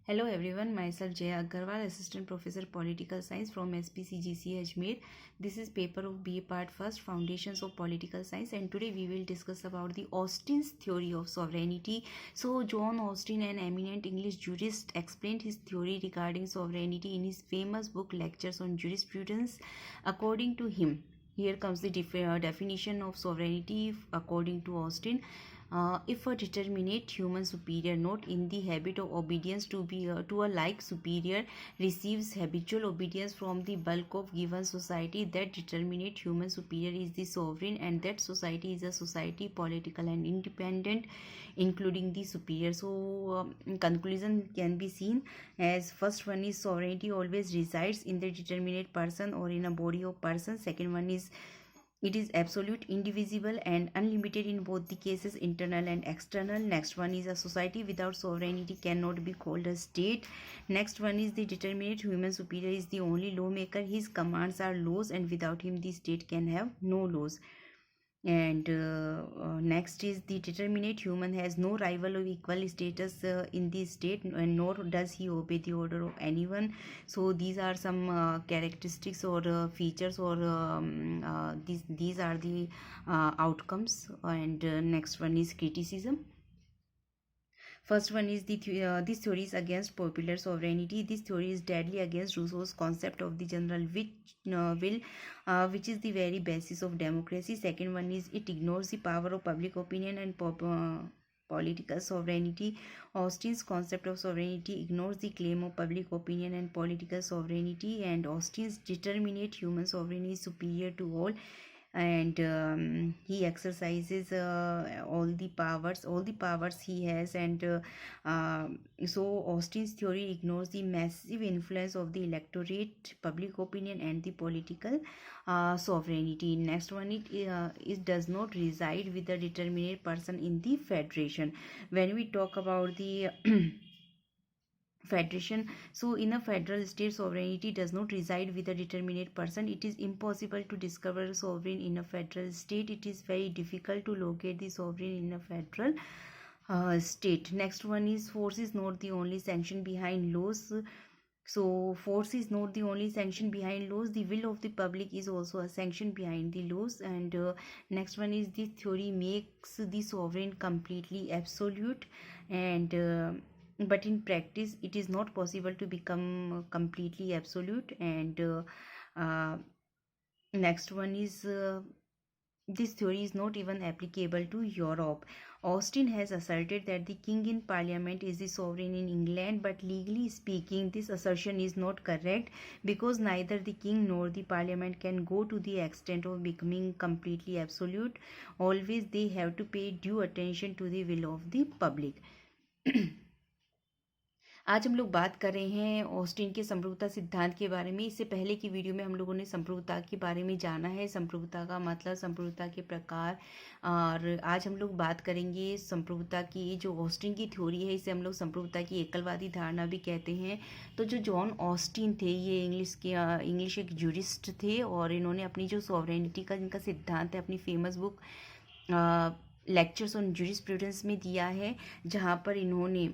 Hello everyone, myself Jaya Agarwal, Assistant Professor Political Science from SPCGC Ajmer. This is paper of BA Part First, Foundations of Political Science, and today we will discuss about the Austin's theory of sovereignty. So John Austin, an eminent English jurist, explained his theory regarding sovereignty in his famous book Lectures on Jurisprudence. According to him, here comes the definition of sovereignty according to Austin. If a determinate human superior not in the habit of obedience to a like superior receives habitual obedience from the bulk of given society, that determinate human superior is the sovereign, and that society is a society political and independent, including the superior. So conclusion can be seen as first one is sovereignty always resides in the determinate person or in a body of persons. Second one is it is absolute, indivisible, and unlimited in both the cases, internal and external. Next one is a society without sovereignty cannot be called a state. Next one is the determinate human superior is the only lawmaker. His commands are laws, and without him the state can have no laws. And next is the determinate human has no rival of equal status in the state, and nor does he obey the order of anyone. So these are some characteristics or features, or these are the outcomes. And next one is criticism. First one is this theory is against popular sovereignty. This theory is deadly against Rousseau's concept of the general will, which is the very basis of democracy. Second one is it ignores the power of public opinion and political sovereignty. Austin's concept of sovereignty ignores the claim of public opinion and political sovereignty, and Austin's determinate human sovereignty is superior to all, and he exercises all the powers he has. And so Austin's theory ignores the massive influence of the electorate, public opinion, and the political sovereignty. Next one, it does not reside with the determinate person in the federation. When we talk about the federation, so in a federal state, sovereignty does not reside with a determinate person. It is impossible to discover a sovereign in a federal state. It is very difficult to locate the sovereign in a federal state. Next one is force is not the only sanction behind laws. So force is not the only sanction behind laws. The will of the public is also a sanction behind the laws. And next one is this theory makes the sovereign completely absolute, and but in practice it is not possible to become completely absolute. And next one is this theory is not even applicable to Europe. Austin has asserted that the king in parliament is the sovereign in England, but legally speaking this assertion is not correct, because neither the king nor the parliament can go to the extent of becoming completely absolute. Always they have to pay due attention to the will of the public. आज हम लोग बात कर रहे हैं Austin के संप्रभुता सिद्धांत के बारे में। इससे पहले की वीडियो में हम लोगों ने संप्रभुता के बारे में जाना है, संप्रभुता का मतलब, संप्रभुता के प्रकार। और आज हम लोग बात करेंगे संप्रभुता की। जो ऑस्टिन की थ्योरी है इसे हम लोग संप्रभुता की एकलवादी धारणा भी कहते हैं। तो जो जॉन ऑस्टिन थे ये इंग्लिश एक जूरिस्ट थे, और इन्होंने अपनी जो सॉवरेनिटी का जिनका सिद्धांत है अपनी famous book lectures on jurisprudence में दिया है, जहाँ पर इन्होंने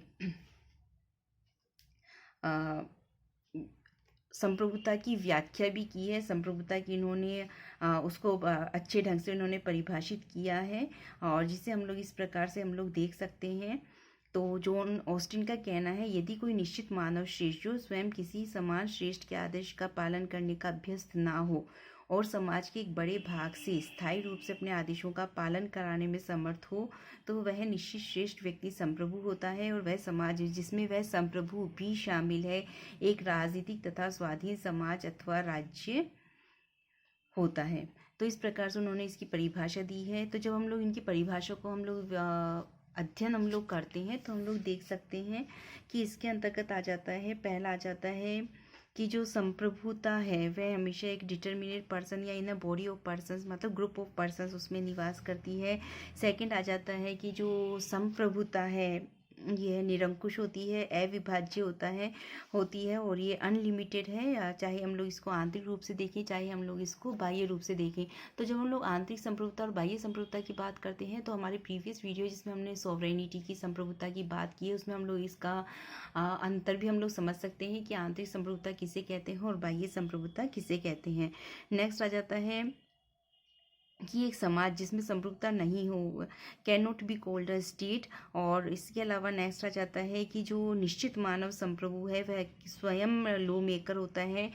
संप्रभुता की व्याख्या भी की है। संप्रभुता की इन्होंने उसको अच्छे ढंग से इन्होंने परिभाषित किया है, और जिसे हम लोग इस प्रकार से हम लोग देख सकते हैं। तो जॉन ऑस्टिन का कहना है, यदि कोई निश्चित मानव श्रेष्ठ जो स्वयं किसी समान श्रेष्ठ के आदेश का पालन करने का अभ्यस्त ना हो और समाज के एक बड़े भाग से स्थायी रूप से अपने आदेशों का पालन कराने में समर्थ हो, तो वह निश्चित श्रेष्ठ व्यक्ति संप्रभु होता है। और वह समाज जिसमें वह संप्रभु भी शामिल है एक राजनीतिक तथा स्वाधीन समाज अथवा राज्य होता है। तो इस प्रकार से उन्होंने इसकी परिभाषा दी है। तो जब हम लोग इनकी परिभाषा को हम लोग अध्ययन हम लोग करते हैं तो हम लोग देख सकते हैं कि इसके अंतर्गत आ जाता है, पहला आ जाता है कि जो संप्रभुता है वह हमेशा एक डिटर्मिनेट पर्सन या इन अ बॉडी ऑफ पर्सन्स, मतलब ग्रुप ऑफ पर्सन्स उसमें निवास करती है। सेकंड आ जाता है कि जो संप्रभुता है ये निरंकुश होती है, अविभाज्य होती है और ये अनलिमिटेड है, या चाहे हम लोग इसको आंतरिक रूप से देखें चाहे हम लोग इसको बाह्य रूप से देखें। तो जब हम लोग आंतरिक संप्रभुता और बाह्य संप्रभुता की बात करते हैं तो हमारे प्रीवियस वीडियो जिसमें हमने सॉवरेनिटी की संप्रभुता की बात की है उसमें हम लोग इसका अंतर भी हम लोग समझ सकते हैं कि आंतरिक संप्रभुता किसे कहते हैं और बाह्य संप्रभुता किसे कहते हैं। नेक्स्ट आ जाता है कि एक समाज जिसमें संप्रभुता नहीं हो, can not be called a state. और इसके अलावा नेक्स्ट आ जाता है कि जो निश्चित मानव संप्रभु है वह स्वयं लॉ मेकर होता है,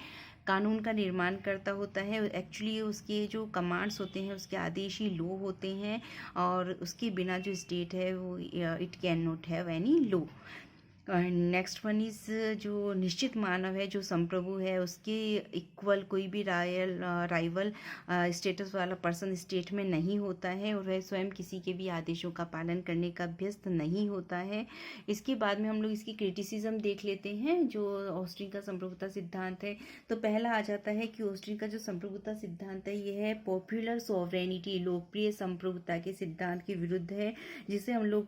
कानून का निर्माण करता होता है। एक्चुअली उसके जो कमांड्स होते हैं उसके आदेश ही लॉ होते हैं और उसके बिना जो स्टेट है वो it can not have any law. Next one is जो निश्चित मानव है जो संप्रभु है उसके इक्वल कोई भी राइवल स्टेटस वाला पर्सन स्टेट में नहीं होता है और वह स्वयं किसी के भी आदेशों का पालन करने का अभ्यस्त नहीं होता है। इसके बाद में हम लोग इसकी क्रिटिसिज्म देख लेते हैं जो ऑस्टिन का संप्रभुता सिद्धांत है। तो पहला आ जाता है कि ऑस्टिन का जो संप्रभुता सिद्धांत है यह है पॉपुलर सॉवरेनिटी, लोकप्रिय संप्रभुता के सिद्धांत के विरुद्ध है, जिसे हम लोग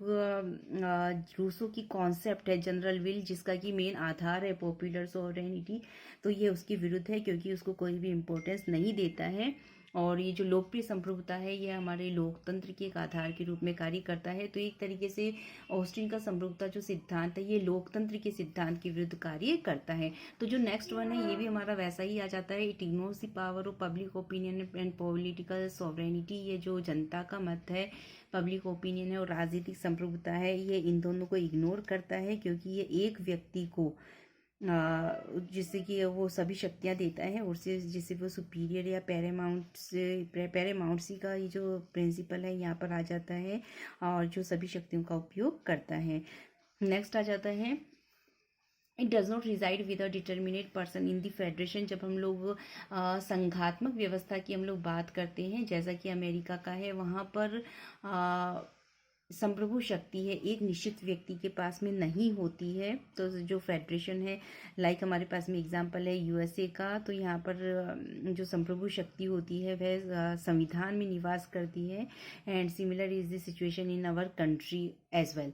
रूसो की कॉन्सेप्ट है जनरल विल जिसका कि मेन आधार है पॉपुलर सॉवरेनिटी, तो ये उसके विरुद्ध है क्योंकि उसको कोई भी इम्पोर्टेंस नहीं देता है। और ये जो लोकप्रिय संप्रभुता है ये हमारे लोकतंत्र के एक आधार के रूप में कार्य करता है। तो एक तरीके से ऑस्टिन का संप्रभुता जो सिद्धांत है ये लोकतंत्र के सिद्धांत के विरुद्ध कार्य करता है। तो जो नेक्स्ट वन है ये भी हमारा वैसा ही आ जाता है, it ignores the power of public opinion and political sovereignty. ये जो जनता का मत है, पब्लिक ओपिनियन है और राजनीतिक संप्रभुता है, ये इन दोनों को इग्नोर करता है क्योंकि ये एक व्यक्ति को जिससे कि वो सभी शक्तियाँ देता है और जिससे वो सुपीरियर या पैरामाउंट्सी का ये जो प्रिंसिपल है यहाँ पर आ जाता है और जो सभी शक्तियों का उपयोग करता है। नेक्स्ट आ जाता है it does not reside with a determinate person in the federation. जब हम लोग संघात्मक व्यवस्था की हम लोग बात करते हैं जैसा कि अमेरिका का है, वहाँ पर संप्रभु शक्ति है एक निश्चित व्यक्ति के पास में नहीं होती है। तो जो फेडरेशन है लाइक हमारे पास में एग्जांपल है यूएसए का, तो यहाँ पर जो संप्रभु शक्ति होती है वह संविधान में निवास करती है and similar is the situation in our country as well.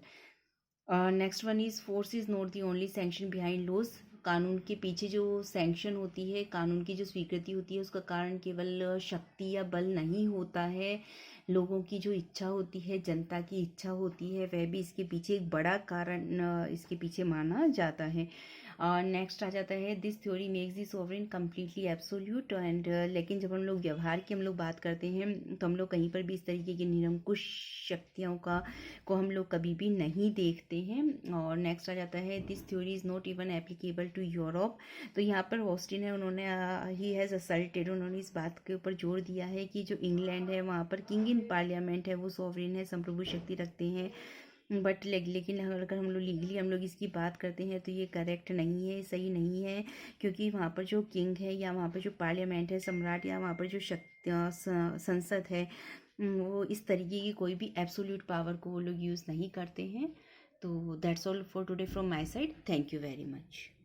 Next one is force is not the only sanction behind laws. कानून के पीछे जो सैंक्शन होती है, कानून की जो स्वीकृति होती है उसका कारण केवल शक्ति या बल नहीं होता है, लोगों की जो इच्छा होती है, जनता की इच्छा होती है, वह भी इसके पीछे एक बड़ा कारण इसके पीछे माना जाता है। नेक्स्ट आ जाता है this theory makes the sovereign completely absolute and. लेकिन जब हम लोग व्यवहार की हम लोग बात करते हैं तो हम लोग कहीं पर भी इस तरीके की निरंकुश शक्तियों को हम लोग कभी भी नहीं देखते हैं। और नेक्स्ट आ जाता है this theory is not even applicable to Europe. तो यहाँ पर ऑस्टिन है उन्होंने ही हैज़ असल्टेड, उन्होंने इस बात के ऊपर जोर दिया है कि जो इंग्लैंड है वहाँ पर किंग इन पार्लियामेंट है वो सोवरेन है, संप्रभु शक्ति रखते हैं। बट लेकिन अगर हम लोग लीगली हम लोग इसकी बात करते हैं तो ये करेक्ट नहीं है, सही नहीं है, क्योंकि वहाँ पर जो किंग है या वहाँ पर जो पार्लियामेंट है, सम्राट, या वहाँ पर जो संसद है वो इस तरीके की कोई भी एब्सोल्यूट पावर को वो लोग यूज़ नहीं करते हैं। तो that's all for today from my side. Thank you very much.